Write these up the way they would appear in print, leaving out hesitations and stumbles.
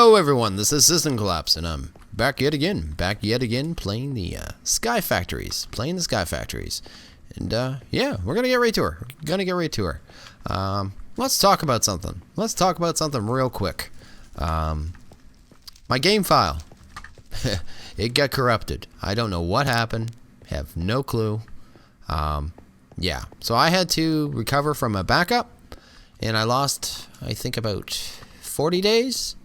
Hello everyone, this is SystemCollapse, and I'm back yet again playing the Sky Factories, and yeah, we're gonna get right to her. Let's talk about something. Real quick. My game file, it got corrupted. I don't know what happened. Have no clue. Yeah, so I had to recover from a backup, and I lost, I think, about 40 days.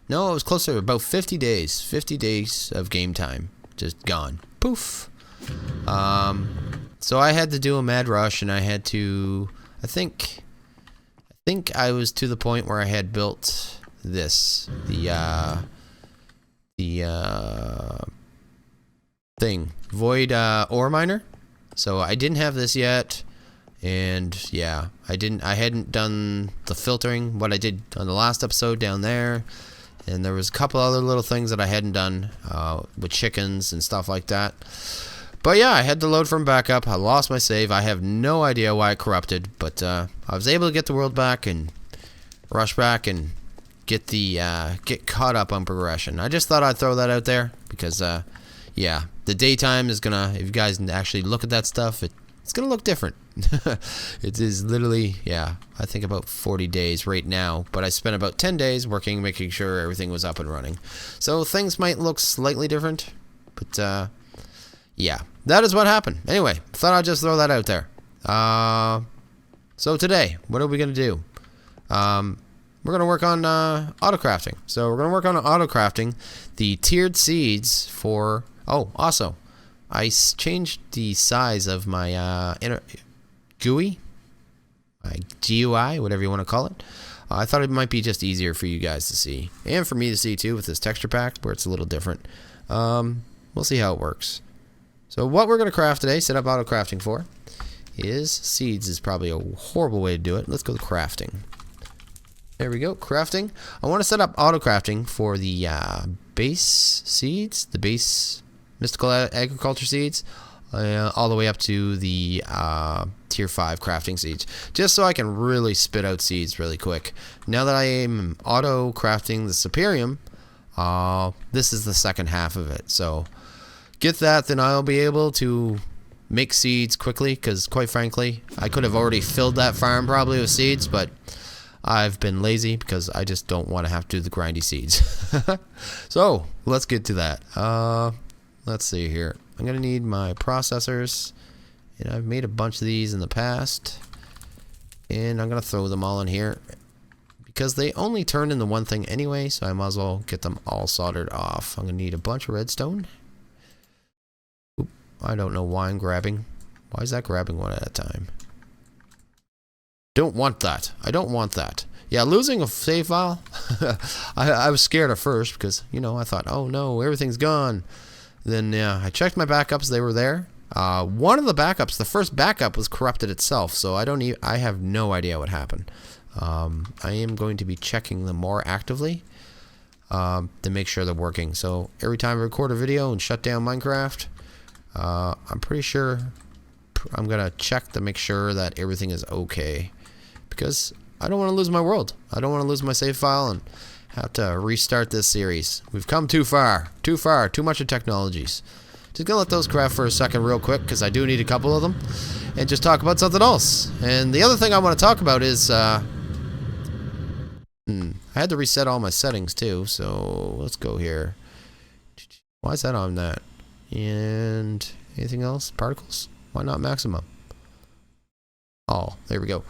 No, it was closer to about 50 days. 50 days of game time. Just gone. Poof. So I had to do a mad rush, and I had to, I think I was to the point where I had built this. The thing. Void ore miner. So I didn't have this yet. And yeah, I hadn't done the filtering, what I did on the last episode down there. And there was a couple other little things that I hadn't done with chickens and stuff like that. But yeah, I had to load from backup. I lost my save. I have no idea why it corrupted, but I was able to get the world back and rush back and get caught up on progression. I just thought I'd throw that out there because yeah, the daytime is gonna, if you guys actually look at that stuff, it's gonna look different. It is literally, yeah, I think about 40 days right now, but I spent about 10 days working, making sure everything was up and running. So things might look slightly different, but yeah, that is what happened. Anyway, thought I'd just throw that out there. So today, what are we gonna do? We're gonna work on auto crafting. So we're gonna work on auto crafting the tiered seeds for. Oh, also, I changed the size of my GUI, my GUI, whatever you want to call it. I thought it might be just easier for you guys to see, and for me to see too with this texture pack where it's a little different. We'll see how it works. So what we're going to craft today, set up auto crafting for, is seeds. Is probably a horrible way to do it. Let's go to crafting. There we go, crafting. I want to set up auto crafting for the base seeds, the base mystical agriculture seeds, all the way up to the tier 5 crafting seeds, just so I can really spit out seeds really quick. Now that I am auto crafting the Superium, this is the second half of it. So get that, then I'll be able to make seeds quickly, because quite frankly, I could have already filled that farm probably with seeds, but I've been lazy because I just don't want to have to do the grindy seeds. So let's get to that. Let's see here. I'm gonna need my processors, and I've made a bunch of these in the past, and I'm gonna throw them all in here because they only turn into one thing anyway, so I might as well get them all soldered off. I'm gonna need a bunch of redstone. Oop, I don't know why I'm grabbing. Why is that grabbing one at a time? Don't want that. I don't want that. Yeah, losing a save file. I was scared at first because, you know, I thought, oh no, everything's gone. Then I checked my backups; they were there. One of the backups, the first backup, was corrupted itself, so I have no idea what happened. I am going to be checking them more actively to make sure they're working. So every time I record a video and shut down Minecraft, I'm pretty sure I'm gonna check to make sure that everything is okay, because I don't want to lose my world. I don't want to lose my save file and have to restart this series. We've come too far, too much of technologies. Just gonna let those craft for a second real quick, because I do need a couple of them, and just talk about something else. And the other thing I want to talk about is I had to reset all my settings too, so let's go here. Why is that on that? And anything else? Particles? Why not maximum? Oh, there we go.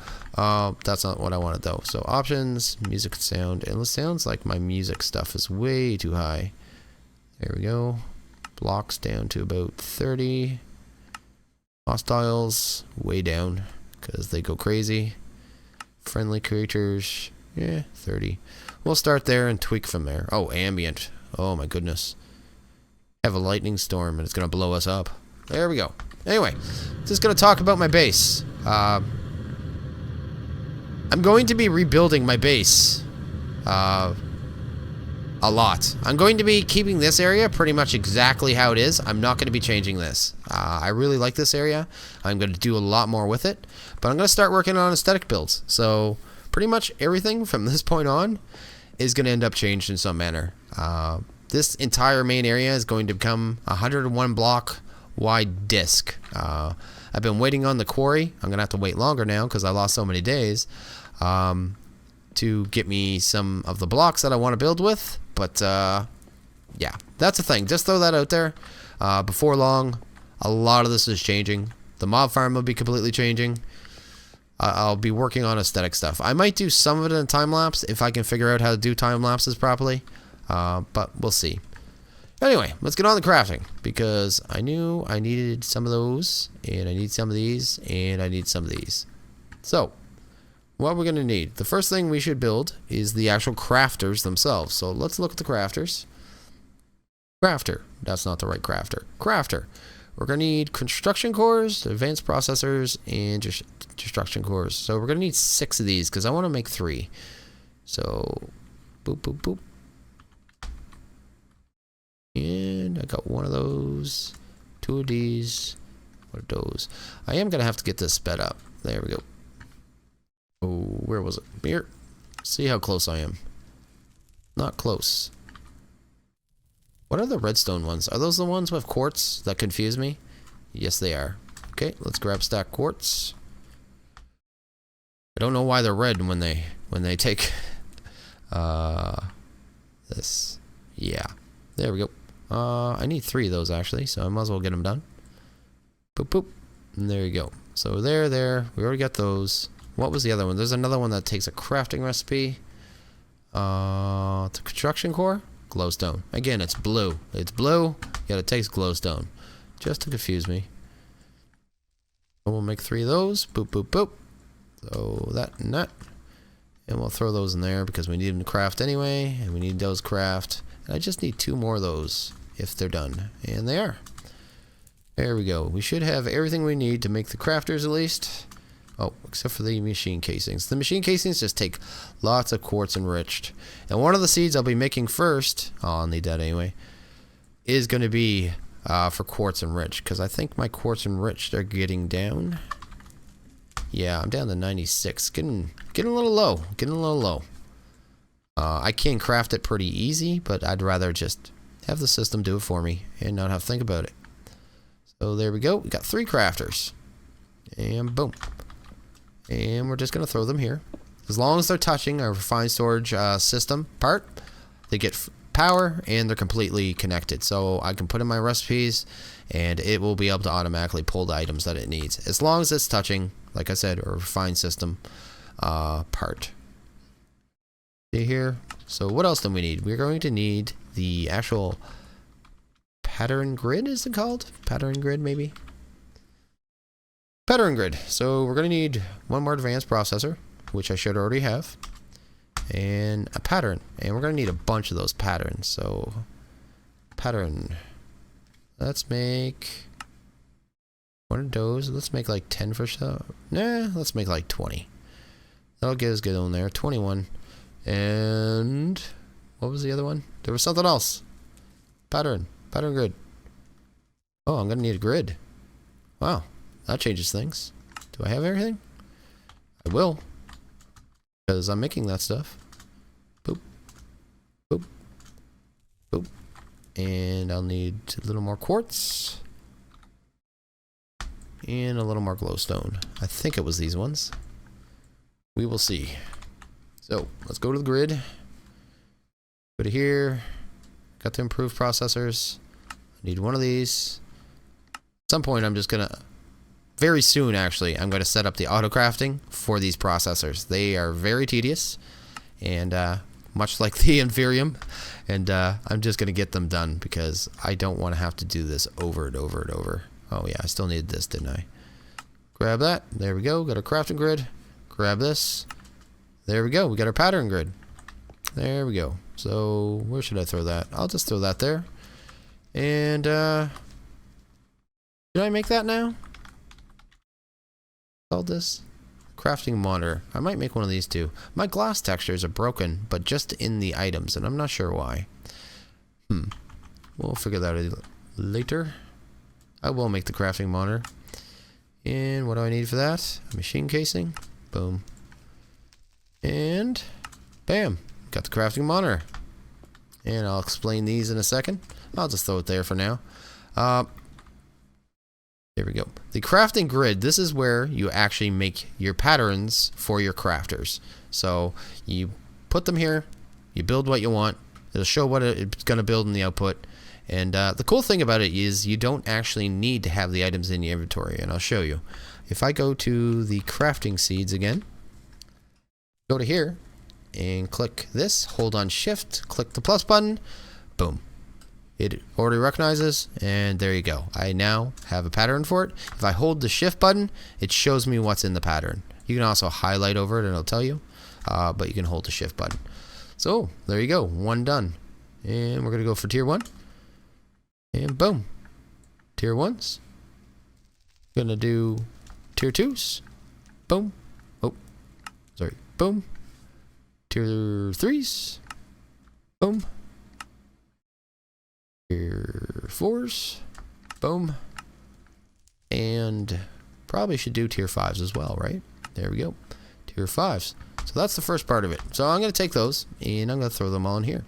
That's not what I wanted though. So options, music and sound. And it sounds like my music stuff is way too high. There we go. Blocks down to about 30. Hostiles way down because they go crazy. Friendly creatures, yeah, 30. We'll start there and tweak from there. Oh, ambient. Oh my goodness. Have a lightning storm and it's gonna blow us up. There we go. Anyway, just gonna talk about my base. I'm going to be rebuilding my base a lot. I'm going to be keeping this area pretty much exactly how it is. I'm not going to be changing this. I really like this area. I'm going to do a lot more with it, but I'm going to start working on aesthetic builds. So pretty much everything from this point on is going to end up changed in some manner. This entire main area is going to become a 101 block wide disc. I've been waiting on the quarry. I'm going to have to wait longer now because I lost so many days to get me some of the blocks that I want to build with. But yeah, that's the thing. Just throw that out there. Before long, a lot of this is changing. The mob farm will be completely changing. I'll be working on aesthetic stuff. I might do some of it in time lapse if I can figure out how to do time lapses properly. But we'll see. Anyway, let's get on the crafting because I knew I needed some of those, and I need some of these, and I need some of these. So, what we're going to need. The first thing we should build is the actual crafters themselves. So let's look at the crafters. Crafter. That's not the right crafter. Crafter. We're going to need construction cores, advanced processors, and just construction cores. So we're going to need 6 of these because I want to make 3. So, boop, boop, boop. And I got 1 of those, 2 of these, 1 of those. I am going to have to get this sped up. There we go. Oh, where was it? Here. See how close I am. Not close. What are the redstone ones? Are those the ones with quartz that confuse me? Yes, they are. Okay, let's grab stack quartz. I don't know why they're red when they take this. Yeah. There we go. I need 3 of those actually, so I might as well get them done. Boop boop. And there you go. So there. We already got those. What was the other one? There's another one that takes a crafting recipe. The construction core. Glowstone. Again, it's blue. It's blue, yet it takes glowstone. Just to confuse me. We'll make 3 of those. Boop, boop, boop. So that and that. And we'll throw those in there because we need them to craft anyway. And we need those craft. And I just need 2 more of those if they're done. And they are. There we go. We should have everything we need to make the crafters at least. Oh, except for the machine casings. The machine casings just take lots of quartz enriched. And one of the seeds I'll be making first, I'll need that anyway, is going to be for quartz enriched. Because I think my quartz enriched are getting down. Yeah, I'm down to 96. Getting a little low. Getting a little low. I can craft it pretty easy, but I'd rather just have the system do it for me and not have to think about it. So there we go. We got 3 crafters. And boom. And we're just going to throw them here. As long as they're touching our refined storage system part, they get power and they're completely connected. So I can put in my recipes and it will be able to automatically pull the items that it needs. As long as it's touching, like I said, a refined system part. See here? So what else do we need? We're going to need the actual pattern grid, is it called? Pattern grid, maybe? Pattern grid. So we're going to need 1 more advanced processor, which I should already have, and a pattern. And we're going to need a bunch of those patterns. So pattern. Let's make 1 of those. Let's make like 10 for so. Nah, let's make like 20. That'll get us good on there. 21. And what was the other one? There was something else. Pattern grid. Oh, I'm going to need a grid. Wow. That changes things. Do I have everything? I will. Because I'm making that stuff. Boop. Boop. Boop. And I'll need a little more quartz. And a little more glowstone. I think it was these ones. We will see. So, let's go to the grid. Go to here. Got the improved processors. I need 1 of these. At some point I'm just going to... Very soon, actually, I'm going to set up the auto crafting for these processors. They are very tedious, and much like the Inferium, and I'm just going to get them done because I don't want to have to do this over and over and over. Oh yeah, I still needed this, didn't I? Grab that. There we go. Got our crafting grid. Grab this. There we go. We got our pattern grid. There we go. So where should I throw that? I'll just throw that there. And should I make that now? Called this crafting monitor. I might make 1 of these too. My glass textures are broken, but just in the items, and I'm not sure why. We'll figure that out later. I will make the crafting monitor. And what do I need for that? A machine casing. Boom. And bam. got the crafting monitor. And I'll explain these in a second. I'll just throw it there for now. There we go. The crafting grid, this is where you actually make your patterns for your crafters. So you put them here, you build what you want, it'll show what it's going to build in the output. And the cool thing about it is you don't actually need to have the items in your inventory, and I'll show you. If I go to the crafting seeds again, go to here and click this, hold on shift, click the plus button, boom. It already recognizes, and there you go. I now have a pattern for it. If I hold the shift button, it shows me what's in the pattern. You can also highlight over it and it'll tell you, but you can hold the shift button. So there you go, one done. And we're gonna go for tier 1. And boom, tier 1s. Gonna do tier 2s. Boom. Oh, sorry. Boom. Tier 3s. Boom. Tier 4s. Boom. And probably should do tier 5s as well, right? There we go. Tier 5s. So that's the first part of it. So I'm going to take those and I'm going to throw them all in here.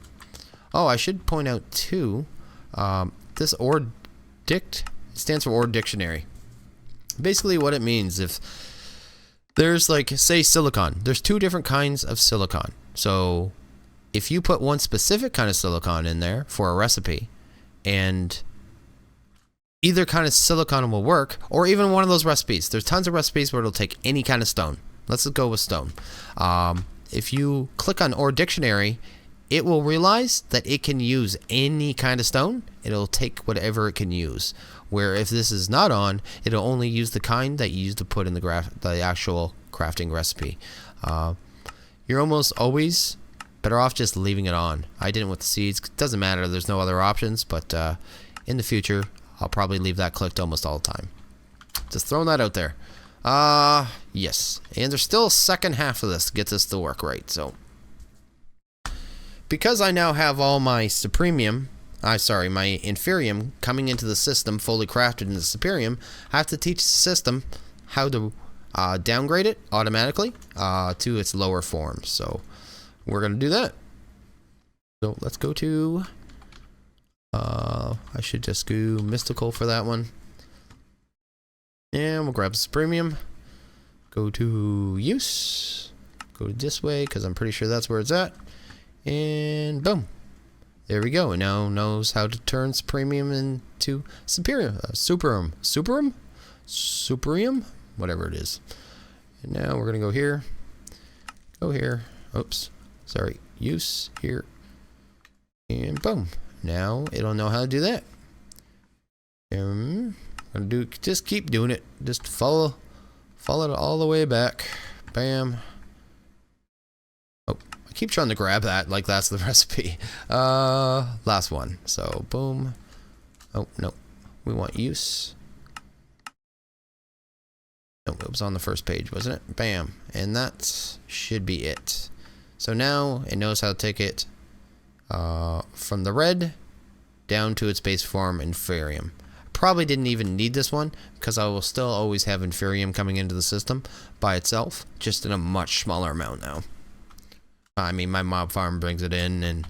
Oh, I should point out too, this OR dict stands for OR dictionary. Basically what it means, if there's like, say silicon, there's 2 different kinds of silicon. So if you put one specific kind of silicon in there for a recipe, and either kind of silicon will work, or even one of those recipes. There's tons of recipes where it'll take any kind of stone. Let's go with stone. If you click on OR dictionary, it will realize that it can use any kind of stone. It'll take whatever it can use. Where if this is not on, it'll only use the kind that you used to put in the actual crafting recipe. You're almost always better off just leaving it on. I didn't with the seeds. It doesn't matter. There's no other options, but in the future, I'll probably leave that clicked almost all the time. Just throwing that out there. Yes. And there's still a second half of this to get this to work right. So, because I now have all my my inferium coming into the system fully crafted in the superium, I have to teach the system how to downgrade it automatically to its lower forms. So we're going to do that. So let's go to, I should just go mystical for that one. And we'll grab Supremium. Go to use. Go this way because I'm pretty sure that's where it's at. And boom. There we go. It now knows how to turn Supremium into Superior. Superium? Whatever it is. And now we're going to go here. Go here. Oops. Sorry. Use here. And boom. Now it'll know how to do that. I'm going to just keep doing it. Just follow it all the way back. Bam. Oh, I keep trying to grab that like that's the recipe. Last one. So boom. Oh, no. We want use. No, it was on the first page, wasn't it? Bam. And that should be it. So now it knows how to take it from the red down to its base form inferium. Probably didn't even need this one because I will still always have inferium coming into the system by itself, just in a much smaller amount now. I mean, my mob farm brings it in, and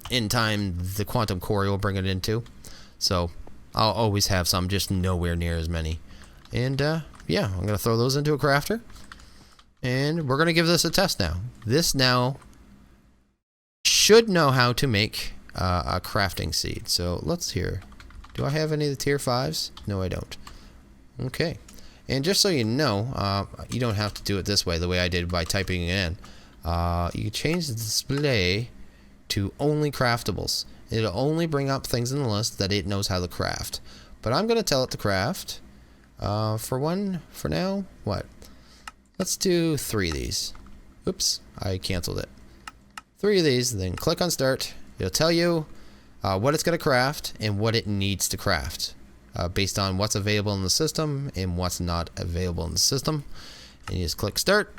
in time the quantum quarry will bring it in too. So I'll always have some, just nowhere near as many. And yeah, I'm gonna throw those into a crafter, and we're gonna give this a test now. This now should know how to make a crafting seed. So let's hear. Do I have any of the tier 5s? No, I don't. Okay. And just so you know, you don't have to do it this way, the way I did by typing it in. You can change the display to only craftables. It'll only bring up things in the list that it knows how to craft. But I'm going to tell it to craft. For now, what? Let's do 3 of these. Oops, I canceled it. 3 of these, then click on start. It'll tell you what it's going to craft and what it needs to craft based on what's available in the system and what's not available in the system. And you just click start,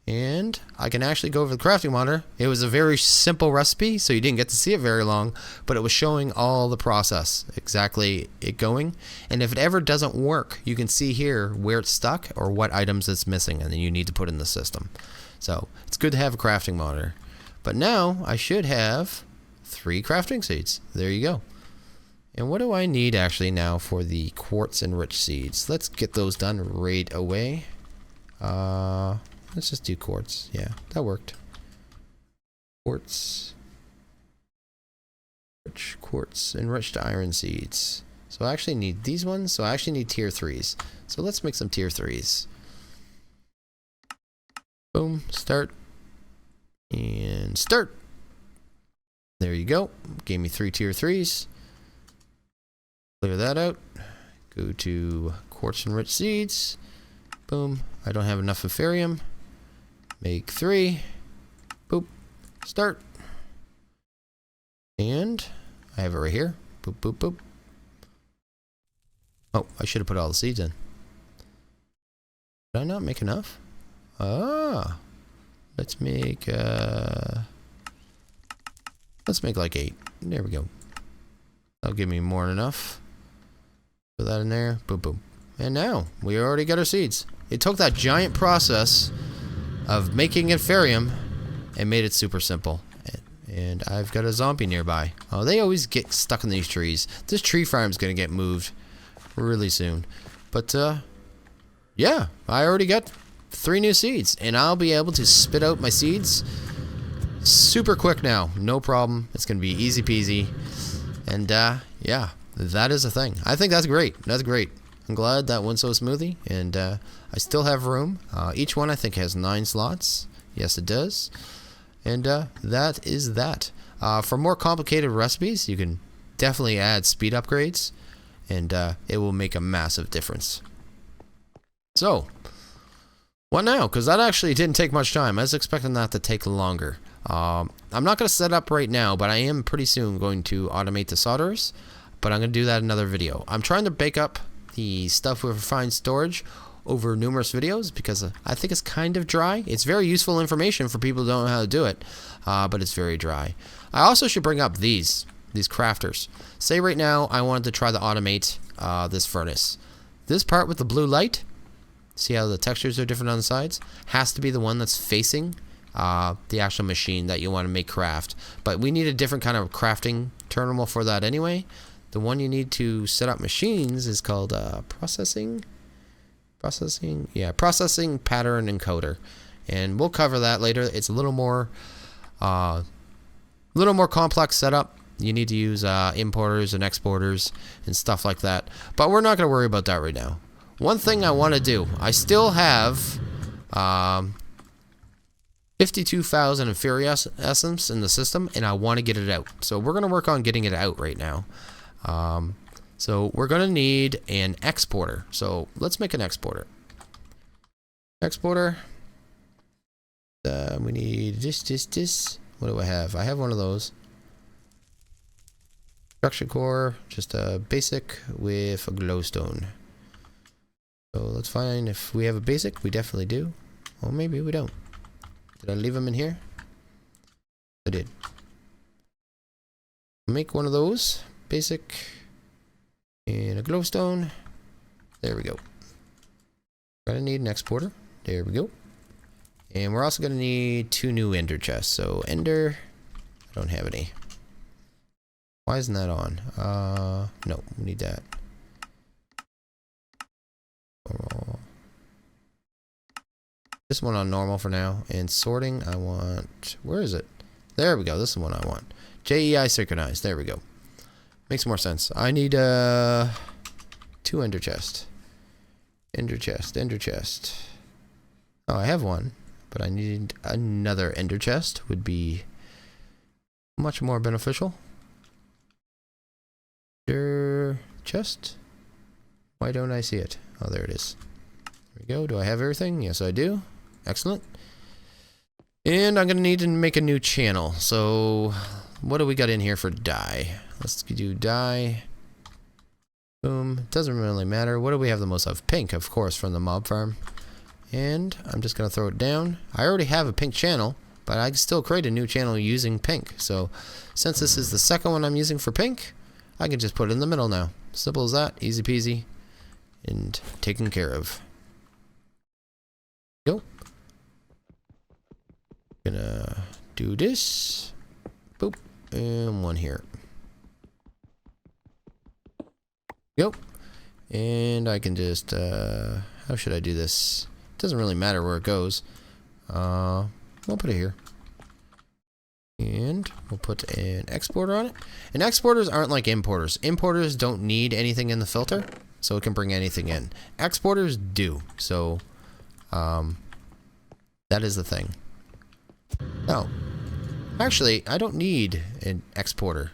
and I can actually go over the crafting monitor. It was a very simple recipe, so you didn't get to see it very long, but it was showing all the process, exactly it going. And if it ever doesn't work, you can see here where it's stuck or what items it's missing and then you need to put in the system. So it's good to have a crafting monitor. But now I should have 3 crafting seeds. There you go. And what do I need actually now for the quartz enriched seeds? Let's get those done right away. Let's just do quartz. Yeah, that worked. Quartz enriched iron seeds. So I actually need these ones. So I actually need tier 3s. So let's make some tier 3s. Boom, start. And start. There you go. Gave me 3 tier 3s. Clear that out. Go to quartz enriched seeds. Boom. I don't have enough Ethereum. Make 3. Boop. Start. And I have it right here. Boop, boop, boop. Oh, I should have put all the seeds in. Did I not make enough? Ah. Let's make like 8. There we go. That'll give me more than enough. Put that in there. Boom, boom. And now we already got our seeds. It took that giant process of making Ethereum and made it super simple. And I've got a zombie nearby. Oh, they always get stuck in these trees. This tree farm's gonna get moved really soon. But yeah, I already got 3 new seeds, and I'll be able to spit out my seeds super quick now. No problem. It's gonna be easy peasy. And yeah, that is a thing. I think that's great. That's great. I'm glad that went so smoothly, and I still have room. Each one I think has 9 slots. Yes, it does. And that is that. For more complicated recipes, you can definitely add speed upgrades, and it will make a massive difference. So, what now? Because that actually didn't take much time. I was expecting that to take longer. I'm not going to set up right now, but I am pretty soon going to automate the solderers. But I'm going to do that in another video. I'm trying to bake up the stuff with refined storage over numerous videos because I think it's kind of dry. It's very useful information for people who don't know how to do it, but it's very dry. I also should bring up these crafters. Say right now I wanted to try to automate this furnace. This part with the blue light, see how the textures are different on the sides, has to be the one that's facing the actual machine that you want to make craft. But we need a different kind of crafting terminal for that anyway. The one you need to set up machines is called processing pattern encoder, and we'll cover that later. It's a little more complex setup. You need to use importers and exporters and stuff like that, but we're not going to worry about that right now. One thing I want to do, I still have 52,000 Ethereum essence in the system, and I want to get it out. So we're going to work on getting it out right now. So we're going to need an exporter. So let's make an exporter. Exporter. We need this. What do I have? I have one of those. Construction core, just a basic with a glowstone. So let's find if we have a basic. We definitely do. Or maybe we don't. Did I leave them in here? I did. Make one of those. Basic. And a glowstone. There we go. Gonna need an exporter. There we go. And we're also gonna need 2 new ender chests. So ender, I don't have any. Why isn't that on? No, we need that. Normal. This one on normal for now. And sorting, I want, where is it? There we go. This is the one I want. JEI synchronized. There we go. Makes more sense. I need 2 ender chest. Ender chest. Oh, I have one, but I need another ender chest. Would be much more beneficial. Ender chest. Why don't I see it? Oh, there it is. There we go. Do I have everything? Yes, I do. Excellent. And I'm gonna need to make a new channel. So what do we got in here for dye? Let's do dye. Boom. Doesn't really matter. What do we have the most of? Pink, of course, from the mob farm. And I'm just gonna throw it down. I already have a pink channel, but I can still create a new channel using pink. So since this is the second one I'm using for pink, I can just put it in the middle now. Simple as that. Easy peasy. And taken care of. Go. Gonna do this. Boop. And one here. Yep. And I can just, how should I do this? It doesn't really matter where it goes. We'll put it here. And we'll put an exporter on it. And exporters aren't like importers. Importers don't need anything in the filter, so it can bring anything in. Exporters do. So, that is the thing. Oh. Actually, I don't need an exporter.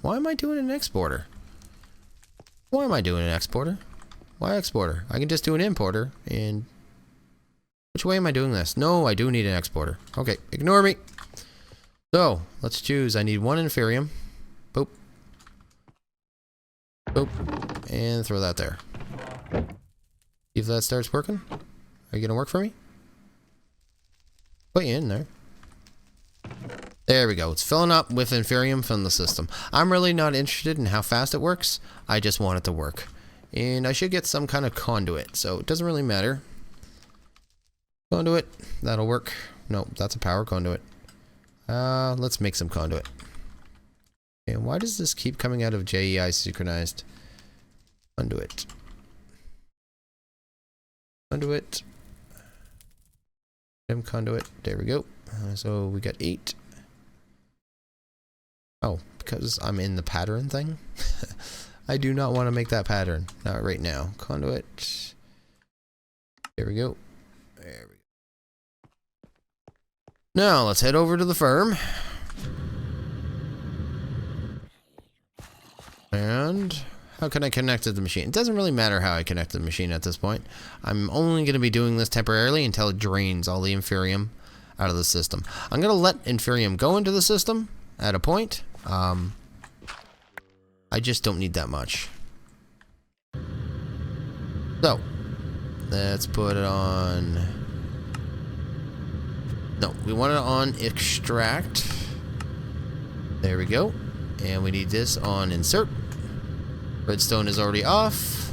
Why am I doing an exporter? Why am I doing an exporter? Why exporter? I can just do an importer, and... Which way am I doing this? No, I do need an exporter. Okay, ignore me. So, let's choose. I need one inferium. Boop. Boop. And throw that there. See if that starts working. Are you gonna work for me? Put you in there. There we go. It's filling up with inferium from the system. I'm really not interested in how fast it works. I just want it to work. And I should get some kind of conduit, so it doesn't really matter. Conduit. That'll work. No, that's a power conduit. Let's make some conduit. And why does this keep coming out of JEI synchronized? Conduit. Conduit. Conduit. There we go. So we got 8. Oh, because I'm in the pattern thing? I do not want to make that pattern. Not right now. Conduit. There we go. There we go. Now, let's head over to the firm. And how can I connect to the machine? It doesn't really matter how I connect to the machine at this point. I'm only going to be doing this temporarily until it drains all the inferium out of the system. I'm going to let inferium go into the system at a point. I just don't need that much. So, let's put it on... No, we want it on extract. There we go. And we need this on insert. Redstone is already off.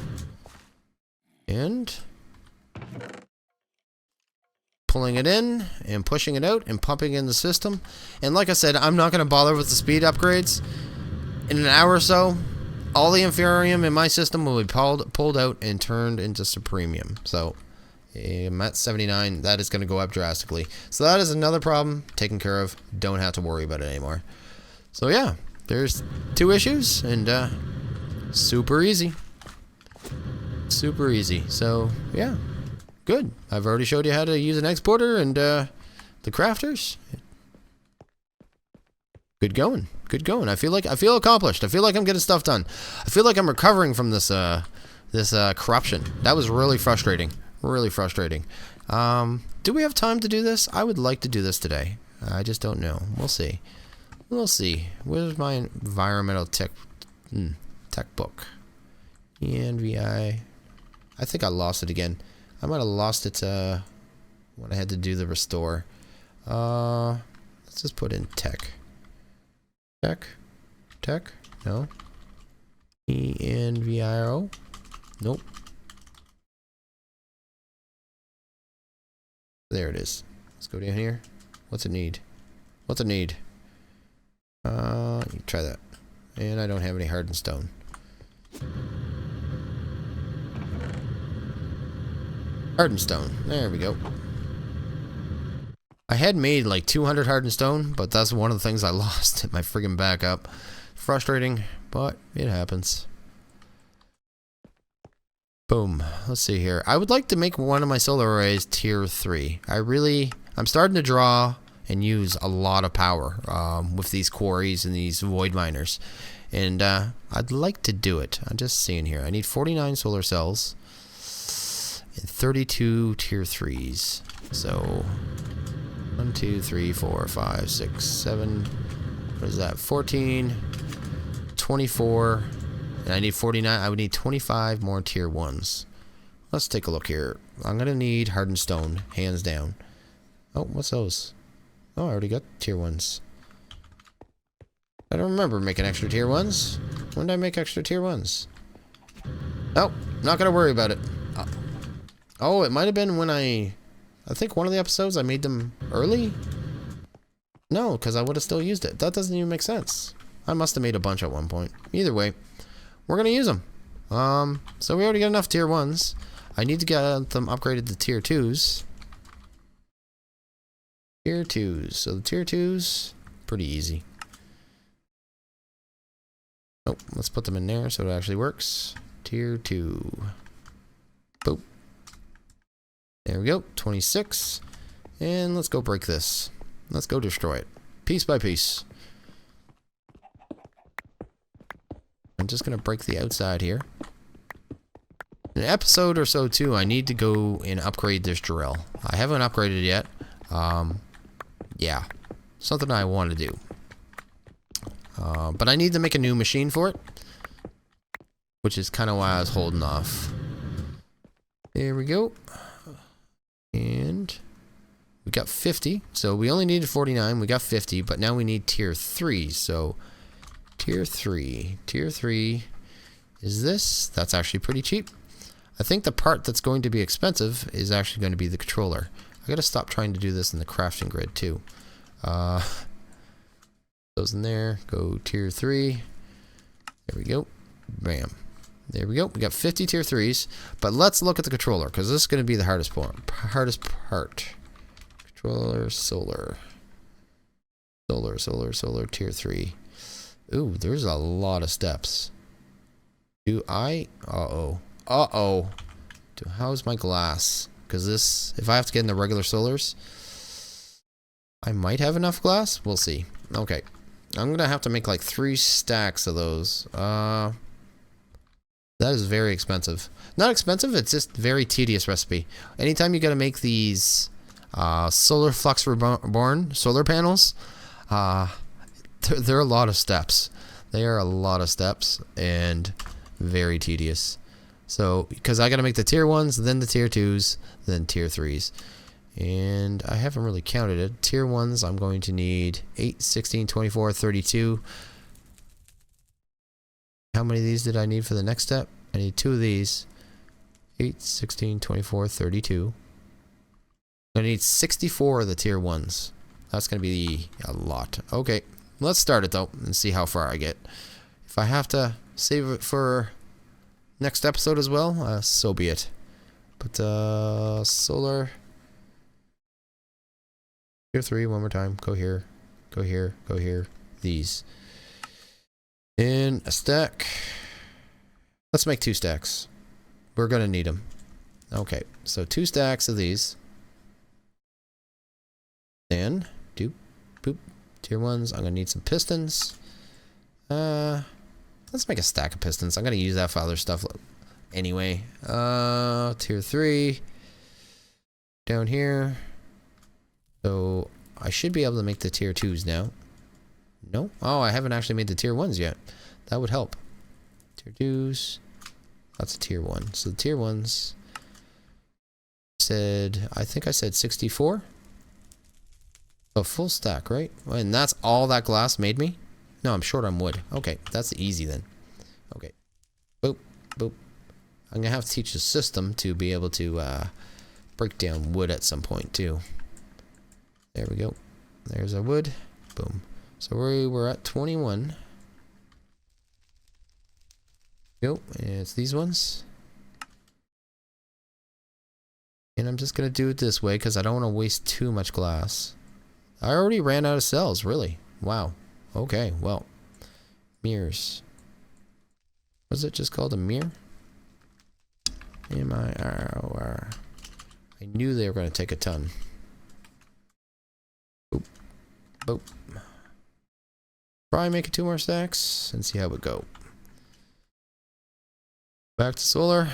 And... pulling it in and pushing it out and pumping in the system. And like I said, I'm not going to bother with the speed upgrades. In an hour or so, all the inferium in my system will be pulled out and turned into supremium. So I'm at 79. That is going to go up drastically. So that is another problem taken care of. Don't have to worry about it anymore. So yeah, there's 2 issues, and super easy. Super easy. So yeah. Good. I've already showed you how to use an exporter and the crafters. Good going. Good going. I feel accomplished. I feel like I'm getting stuff done. I feel like I'm recovering from this corruption. That was really frustrating. Really frustrating. Do we have time to do this? I would like to do this today. I just don't know. We'll see. We'll see. Where's my environmental tech book? ENVI. I think I lost it again. I might have lost it when I had to do the restore. Let's just put in tech. Tech? No. ENVIRO? Nope. There it is. Let's go down here. What's it need? What's it need? Try that. And I don't have any hardened stone. Hardened stone. There we go. I had made like 200 hardened stone, but that's one of the things I lost at my friggin' backup. Frustrating, but it happens. Boom. Let's see here. I would like to make one of my solar arrays tier 3. I'm starting to draw and use a lot of power with these quarries and these void miners. And I'd like to do it. I'm just seeing here. I need 49 solar cells. And 32 tier 3s. So 1, 2, 3, 4, 5, 6, 7. What is that? 14, 24, and I need 49. I would need 25 more tier 1s. Let's take a look here. I'm gonna need hardened stone, hands down. Oh, what's those? Oh, I already got tier 1s. I don't remember making extra tier 1s. When did I make extra tier 1s? Oh, not gonna worry about it. Oh, it might have been when I think one of the episodes I made them early. No, because I would have still used it. That doesn't even make sense. I must have made a bunch at one point. Either way, we're going to use them. So we already got enough tier 1s. I need to get them upgraded to tier 2s. Tier 2s. So the tier 2s, pretty easy. Oh, let's put them in there so it actually works. Tier 2. Boop. There we go. 26. And let's go break this. Let's go destroy it. Piece by piece. I'm just going to break the outside here. In an episode or so too, I need to go and upgrade this drill. I haven't upgraded it yet. Yeah. Something I want to do. But I need to make a new machine for it. Which is kind of why I was holding off. There we go. And we got 50. So we only needed 49. We got 50. But now we need tier 3. So tier 3. Tier 3 is this. That's actually pretty cheap. I think the part that's going to be expensive is actually going to be the controller. I gotta stop trying to do this in the crafting grid too. Goes in there. Go tier 3. There we go. Bam. There we go. We got 50 tier 3s. But let's look at the controller, because this is going to be the hardest part. Controller, solar. Solar, tier 3. Ooh, there's a lot of steps. Do I? Uh-oh. Uh-oh. How's my glass? Because this, if I have to get in the regular solars, I might have enough glass. We'll see. Okay. I'm going to have to make like 3 stacks of those. That is very expensive. Not expensive, it's just very tedious recipe. Anytime you got to make these solar flux reborn solar panels, they're a lot of steps. They are a lot of steps and very tedious. So, because I got to make the tier 1s, then the tier 2s, then tier 3s. And I haven't really counted it. Tier 1s, I'm going to need 8, 16, 24, 32. How many of these did I need for the next step? I need 2 of these. 8, 16, 24, 32. I need 64 of the tier 1s. That's going to be a lot. Okay, let's start it though and see how far I get. If I have to save it for next episode as well, so be it. But solar tier 3 one more time. Go here, go here, go here. These. In a stack. Let's make 2 stacks. We're gonna need them. Okay, so 2 stacks of these. Then doop, boop. Tier 1s. I'm gonna need some pistons. Let's make a stack of pistons. I'm gonna use that for other stuff anyway. Tier 3 down here. So I should be able to make the tier 2s now. No? Oh, I haven't actually made the tier 1s yet. That would help. Tier 2s. That's a tier 1. So the tier 1s said, I think I said 64. A full stack, right? And that's all that glass made me? No, I'm short on wood. Okay, that's easy then. Okay. Boop, boop. I'm gonna have to teach the system to be able to break down wood at some point too. There we go. There's our wood. Boom. So we're at 21. Go. And it's these ones. And I'm just gonna do it this way because I don't want to waste too much glass. I already ran out of cells, really. Wow. Okay, well. Mirrors. Was it just called a mirror? I knew they were going to take a ton. Boop. Boop. Probably make it 2 more stacks and see how it go. Back to solar.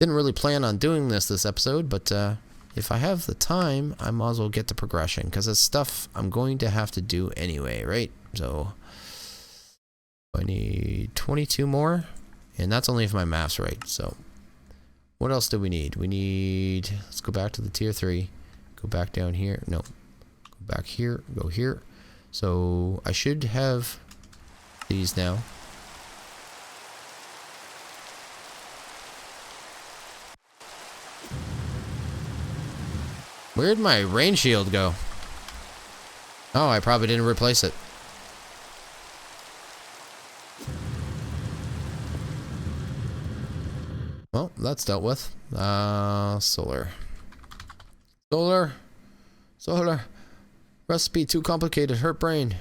Didn't really plan on doing this episode, but if I have the time, I might as well get the progression, because it's stuff I'm going to have to do anyway, right? So I need 22 more, and that's only if my math's right. So what else do we need? We need, let's go back to the tier 3, go back down here, no, go back here, go here. So I should have these now. Where'd my rain shield go? Oh, I probably didn't replace it. Well, that's dealt with. Solar. Solar. Solar. Recipe too complicated. Hurt brain.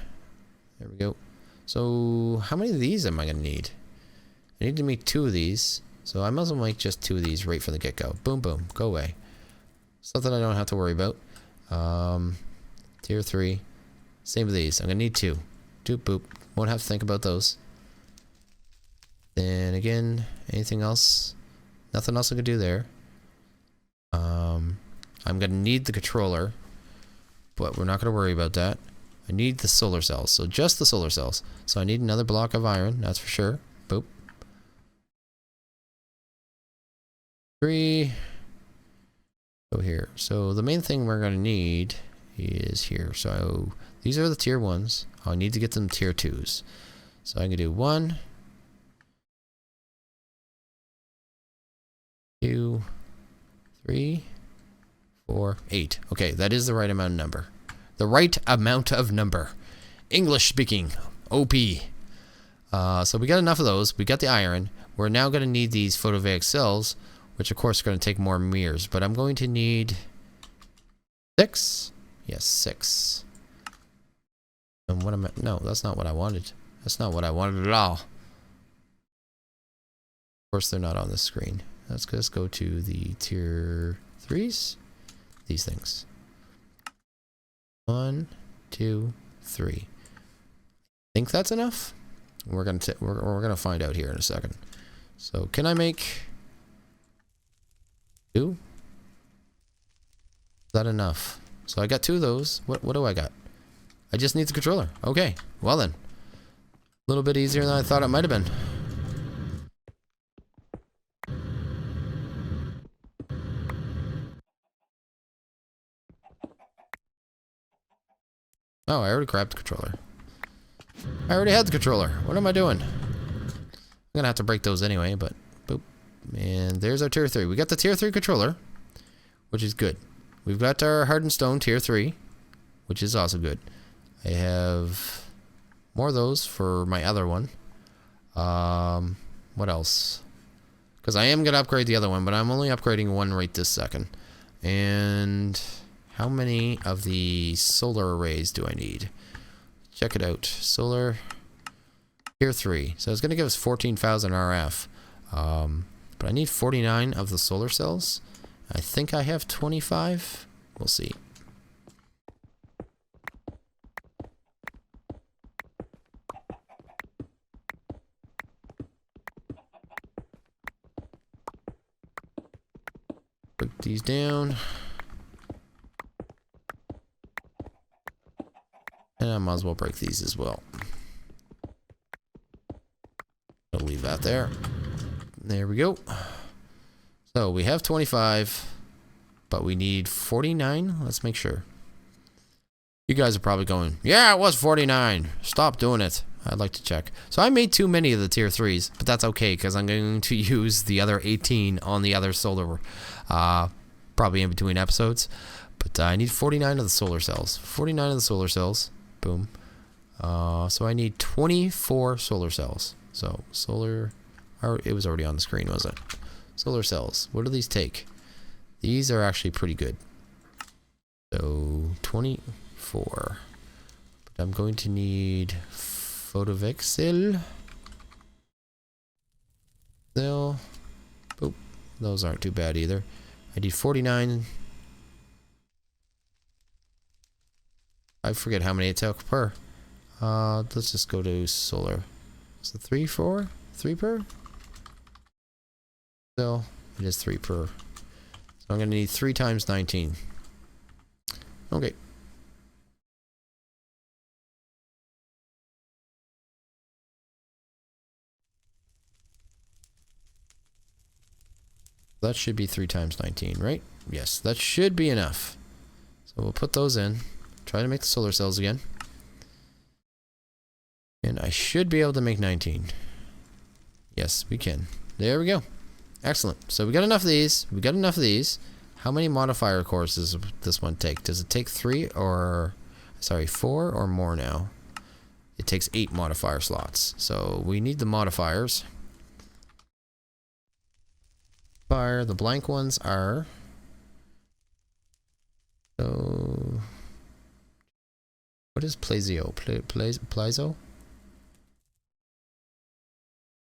There we go. So, how many of these am I going to need? I need to make 2 of these. So, I might as well make just 2 of these right from the get-go. Boom, boom. Go away. Something I don't have to worry about. Tier 3. Same with these. I'm going to need 2. Doop, boop. Won't have to think about those. Then again, anything else? Nothing else I can do there. I'm going to need the controller. But we're not going to worry about that. I need the solar cells. So just the solar cells. So I need another block of iron. That's for sure. Boop. 3. Go here. So the main thing we're going to need is here. So these are the tier 1s. I need to get them tier 2s. So I can do 1, 2, 3, 4, 8. Okay, that is the right amount of number. The right amount of number. English speaking. OP. So we got enough of those. We got the iron. We're now going to need these photovoltaic cells, which of course are going to take more mirrors. But I'm going to need 6. Yes, 6. And what am I? No, that's not what I wanted. That's not what I wanted at all. Of course, they're not on the screen. Let's just go to the tier 3s. These things. 1, 2, 3. I think that's enough. We're gonna find out here in a second. So can I make 2? Is that enough? So I got 2 of those. What do I got? I just need the controller. Okay. Well then. A little bit easier than I thought it might have been. Oh, I already grabbed the controller. I already had the controller. What am I doing? I'm gonna have to break those anyway, but boop. And there's our tier 3. We got the tier 3 controller, which is good. We've got our hardened stone tier 3, which is also good. I have more of those for my other one. What else? Because I am gonna upgrade the other one, but I'm only upgrading one right this second. And how many of the solar arrays do I need? Check it out. Solar tier 3. So it's going to give us 14,000 RF. But I need 49 of the solar cells. I think I have 25. We'll see. Break these down. And I might as well break these as well. I'll leave that there. There we go. So we have 25, but we need 49. Let's make sure. You guys are probably going, yeah, it was 49. Stop doing it. I'd like to check. So I made too many of the tier 3s, but that's okay because I'm going to use the other 18 on the other solar, probably in between episodes. But I need 49 of the solar cells. 49 of the solar cells. Boom. So I need 24 solar cells. So solar, it was already on the screen, wasn't it? Solar cells. What do these take? These are actually pretty good. So 24. But I'm going to need photovoltaic cell. Cell. Boop. Those aren't too bad either. I need 49. I forget how many it took per. Let's just go to solar. Is it 3, 4? 3 per? Still, it is 3 per. So I'm going to need 3 times 19. Okay. That should be 3 times 19, right? Yes, that should be enough. So we'll put those in. Try to make the solar cells again. And I should be able to make 19. Yes, we can. There we go. Excellent. So we got enough of these. We got enough of these. How many modifier cores does this one take? Does it take 3 or... Sorry, 4 or more now. It takes 8 modifier slots. So we need the modifiers. The blank ones are... So... What is Plazio? Plazo?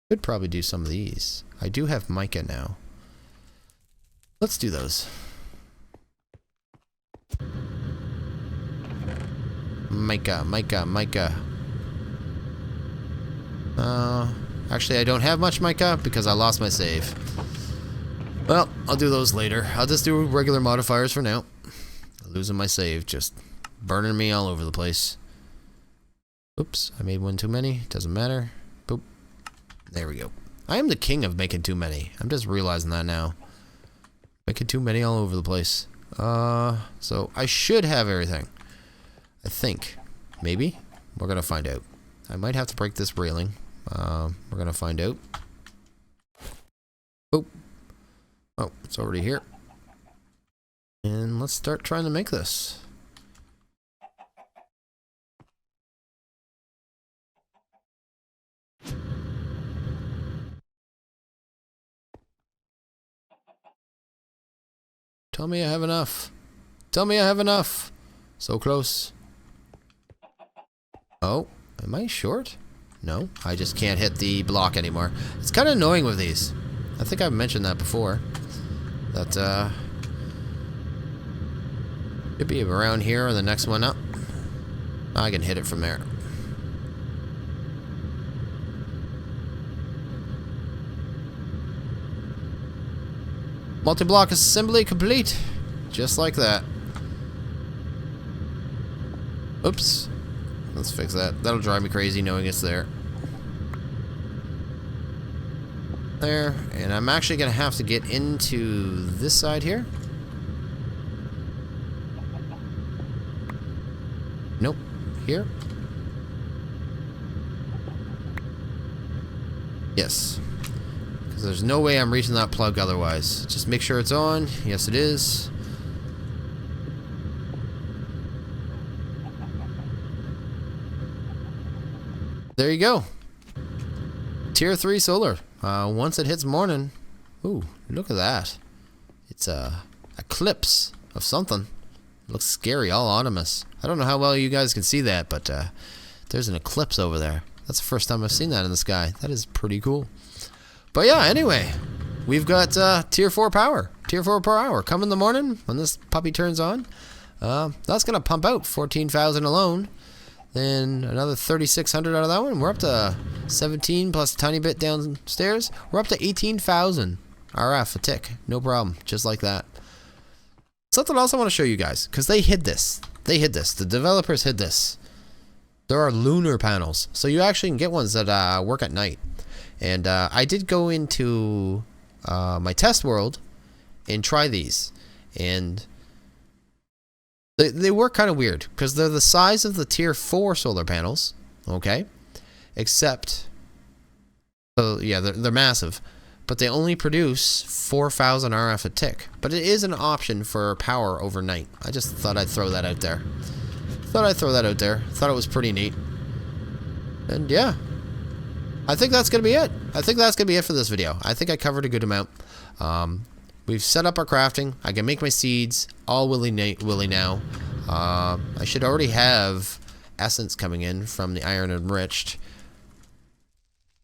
Could probably do some of these. I do have mica now. Let's do those. Mica. Actually, I don't have much mica because I lost my save. Well, I'll do those later. I'll just do regular modifiers for now. Losing my save, just burning me all over the place. Oops, I made one too many. Doesn't matter. Boop. There we go. I am the king of making too many. I'm just realizing that now. Making too many all over the place. So I should have everything. I think. Maybe. We're gonna find out. I might have to break this railing. We're gonna find out. Boop. Oh, it's already here. And let's start trying to make this. Tell me I have enough. Tell me I have enough. So close. Oh, am I short? No, I just can't hit the block anymore. It's kind of annoying with these. I think I've mentioned that before. That, could be around here or the next one up. I can hit it from there. Multi-block assembly complete. Just like that. Oops. Let's fix that. That'll drive me crazy knowing it's there. There. And I'm actually going to have to get into this side here. Nope. Here. Yes. Because there's no way I'm reaching that plug otherwise. Just make sure it's on. Yes, it is. There you go. Tier 3 solar. Once it hits morning. Ooh, look at that. It's a eclipse of something. It looks scary, all ominous. I don't know how well you guys can see that, but there's an eclipse over there. That's the first time I've seen that in the sky. That is pretty cool. But yeah, anyway, we've got tier 4 power. Tier 4 per hour. Come in the morning when this puppy turns on. That's going to pump out 14,000 alone. Then another 3,600 out of that one. We're up to 17 plus a tiny bit downstairs. We're up to 18,000 RF a tick. No problem. Just like that. Something else I want to show you guys, because they hid this. They hid this. The developers hid this. There are lunar panels. So you actually can get ones that work at night. And I did go into my test world and try these. And they work kind of weird, because they're the size of the tier 4 solar panels. Okay? Except, yeah, they're massive. But they only produce 4,000 RF a tick. But it is an option for power overnight. I just thought I'd throw that out there. Thought it was pretty neat. And yeah. I think that's going to be it. I think that's going to be it for this video. I think I covered a good amount. We've set up our crafting. I can make my seeds all willy-nilly now. I should already have essence coming in from the iron enriched.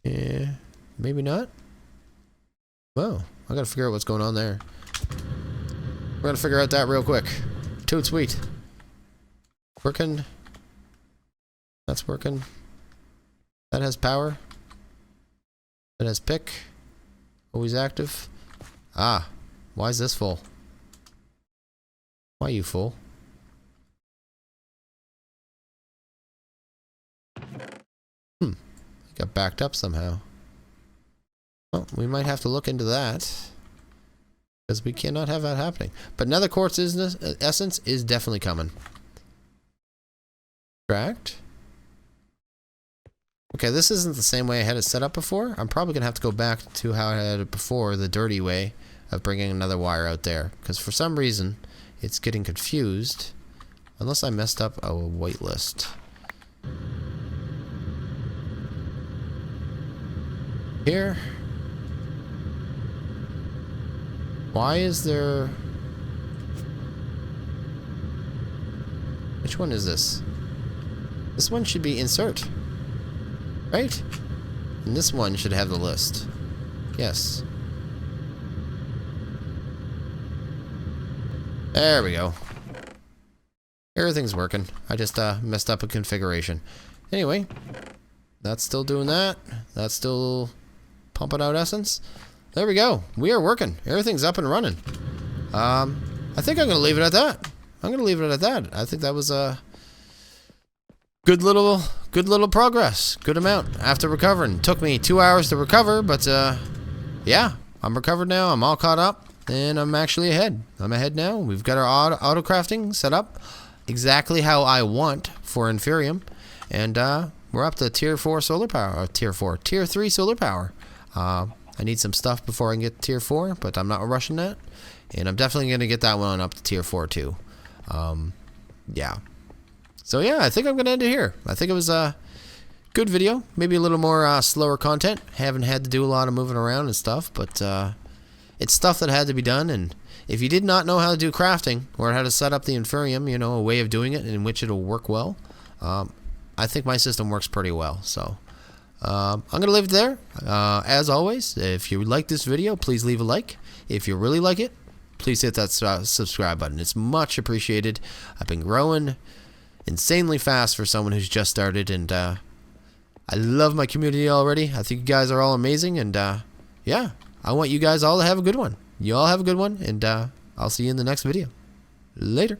Yeah, maybe not. Well, I gotta figure out what's going on there. We're gonna figure out that real quick. Toot sweet. Working. That's working. That has power. That has pick. Always active. Ah, why is this full? Why are you full? It got backed up somehow. Well, we might have to look into that, because we cannot have that happening. But nether quartz essence is definitely coming. Extract. Okay, this isn't the same way I had it set up before. I'm probably gonna have to go back to how I had it before, the dirty way of bringing another wire out there, because for some reason it's getting confused Unless I messed up a whitelist. Here. Why is there... Which one is this? This one should be insert. Right? And this one should have the list. Yes. There we go. Everything's working. I just messed up a configuration. Anyway, that's still doing that. That's still pumping out essence. There we go. We are working. Everything's up and running. I think I'm gonna leave it at that. I'm gonna leave it at that. I think that was a good little progress. Good amount after recovering. Took me 2 hours to recover, but yeah, I'm recovered now. I'm all caught up, and I'm actually ahead. I'm ahead now. We've got our auto crafting set up exactly how I want for Inferium, and we're up to tier 4 solar power, or tier 3 solar power. I need some stuff before I can get tier 4, but I'm not rushing that, and I'm definitely gonna get that one up to tier 4 too. Yeah. So yeah, I think I'm gonna end it here. I think it was a good video, maybe a little more slower content. Haven't had to do a lot of moving around and stuff, but it's stuff that had to be done. And if you did not know how to do crafting or how to set up the Inferium, you know, a way of doing it in which it'll work well, I think my system works pretty well. So I'm gonna leave it there. As always, if you like this video, please leave a like. If you really like it, please hit that subscribe button. It's much appreciated. I've been growing insanely fast for someone who's just started, and I love my community already. I think you guys are all amazing, and yeah, I want you guys all to have a good one. You all have a good one, and I'll see you in the next video. Later.